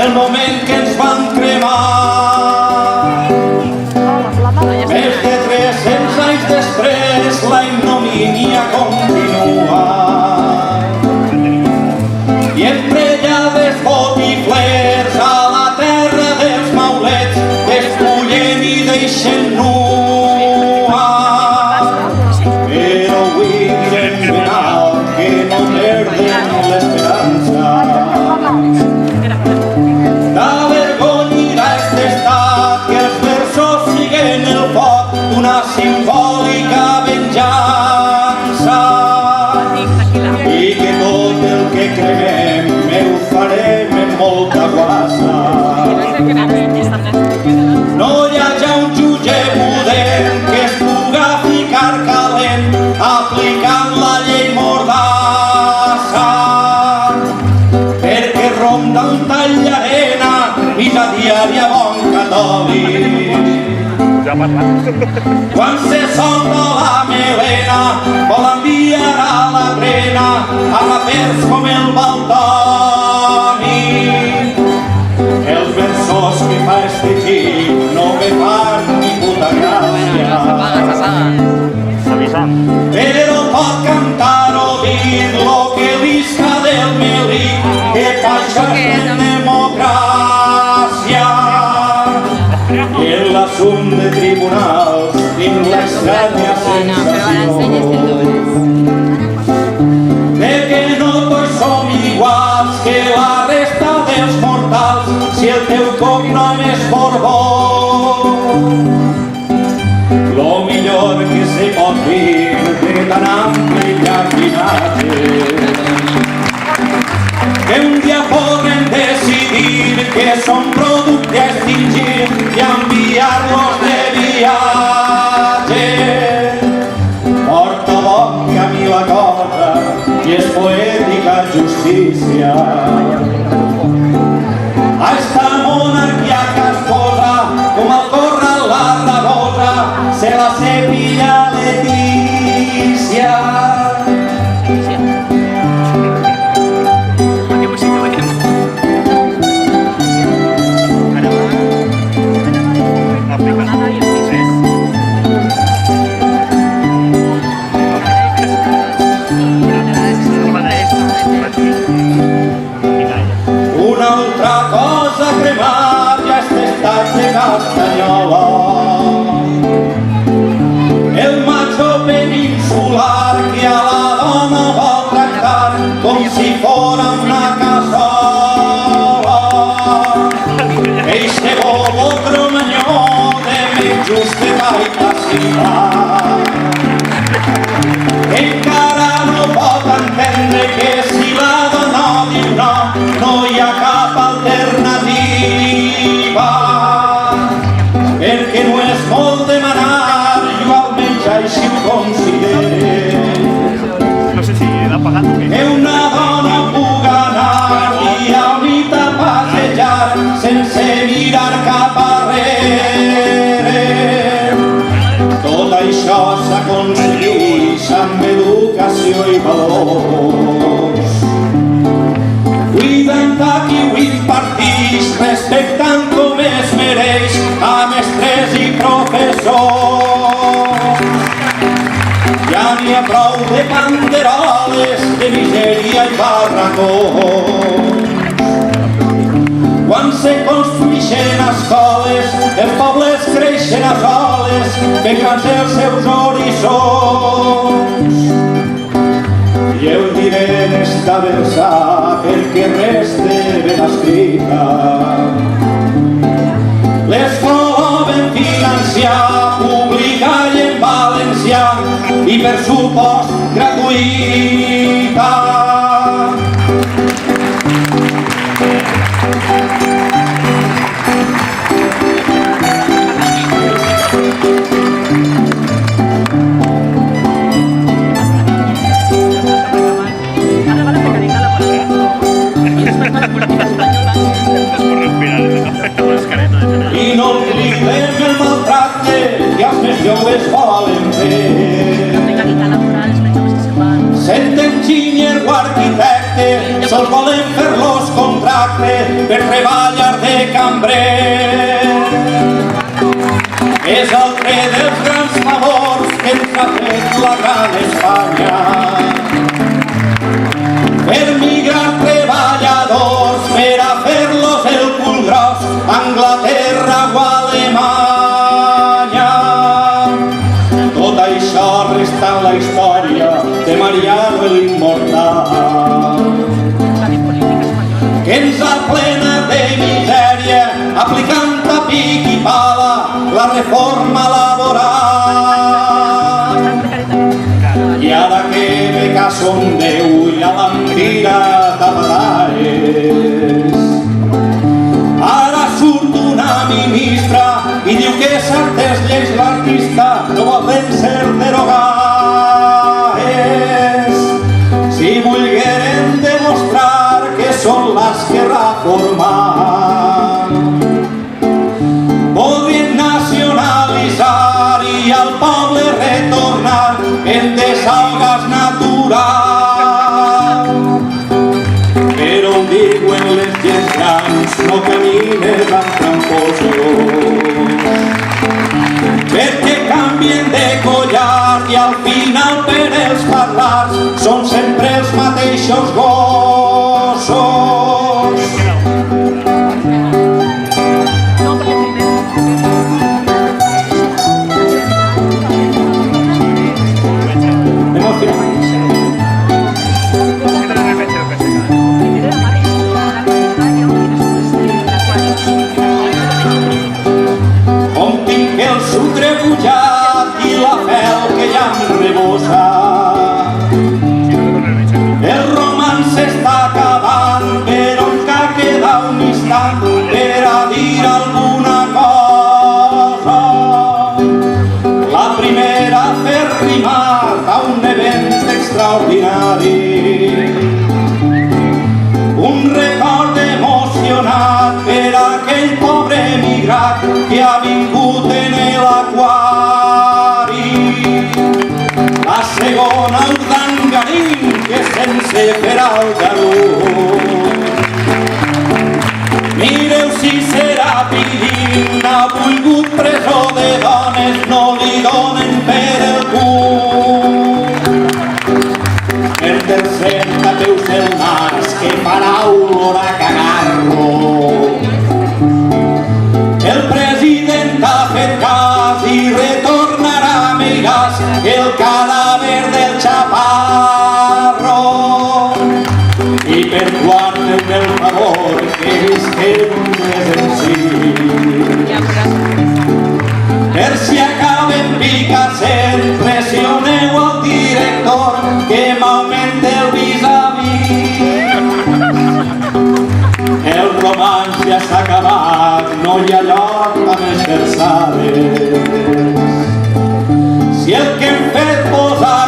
el moment que ens van cremar. Més de 300 anys després la ignomínia continua i entre llades, botiflers a la terra dels maulets despullen i deixen nua. Però avui hem final que no perden l'esperança. Da vergonya este estat que els versos siguen el foc d'una simbòlica venjança i que tot el que cremem ho farem en molta guassa. No hi haja un jutge pudent que es puga ficar calent aplicant la llei mordassa, perquè ronda un tall d'arena missa diària bon catòlic. Quan se solta la melena vol enviar a la trena a rapers com el Valtoni. Els versos que fa este xic no me fan ni puta gràcia, però pot cantar o dir lo que visca del melic que passa en democràcia. I en l'assum de tribunals tinc l'estranya sensació de que no tots som iguals que la resta dels mortals si el teu cognom és Borbó. Lo millor que se pot dir de tan ampli llarginatge que un dia podrem decidir que són producte a extingir i enviar-los de viatge. Porta bon camí la cosa i és poètica justícia. A esta monarquia casposa com el corral la rabosa se la cepilla Letícia. Una altra cosa a cremar ja este estat de Castanyola, el macho peninsular que a la dona vol tractar com si fora una cassola. Eixe bolo cromanyó de menjusta i passivat encara no pot entendre que si la dona diu no, no hi ha cap alternativa, perquè no és molt demanar, jo almenys així ho considero, que una dona puga anar i al nit a passejar sense mirar cap arrere. Tot això s'aconsegueix amb educació i valors, cuidant a qui ho impartix, respectant com es mereix a mestres i professors. Ja n'hi ha prou de banderoles, de misèria i barracons. Quan se construeixen escoles, els pobles creixen a soles, fent-se els seus horitzons. I eu diré d'esta versa perquè reste ben escrita. Les volem financiar, publicar i en valencià i per supost gratuïta. I no oblidem el maltracte que els més joves volen fer. Sent enginyer o arquitecte, sols volen fer-los contracte emigrar-te per treballar de cambrer. És el tret dels grans favors que ens ha fet la gran Espanya. Per migrar treballadors, per a fer-los el cul gros, a Anglaterra o a Alemanya. Tot això resta en la història de Mariano l'Immortal, que ens ha plenat de misèria, aplicant a pic i pala la reforma laboral. I ara que me caso en Déu i a l'empira tapadares, ara surt una ministra i diu que certes lleis l'artista no poden ser derogades. Si volgueren demostrar que són les que reforman, podrien nacionalitzar i al poble retornar en desalgas natural. Però on diuen les gens grans no camines amb tramposos, perquè canvien de collar i al final per els parlars són sempre els mateixos gossos. Com tinc el sucre pujat i la fel que ja em rebossa, el romanç s'està acabant, però encara queda un instant per a dir alguna cosa. La primera a fer rimar a un event extraordinari, un record emocionat per a aquell pobre emigrat que ha vingut en l'aquari. La segona urdangarín que sense fer el galut. Mireu si serà pidint, ha volgut presó de dones, no li donen per el cul. El tercer tapeu-se el nas que farà olor a cagar-lo. El president ha fet cas i retornarà a Meiràs el cadàver del Chaparro. I per guardeu el favor que visquem més en si, per si acaben picassent, pressioneu al director que m'augmente el vis-a-vis. El romanç ja s'ha acabat, no hi ha lloc a més versades. Si el que hem fet posar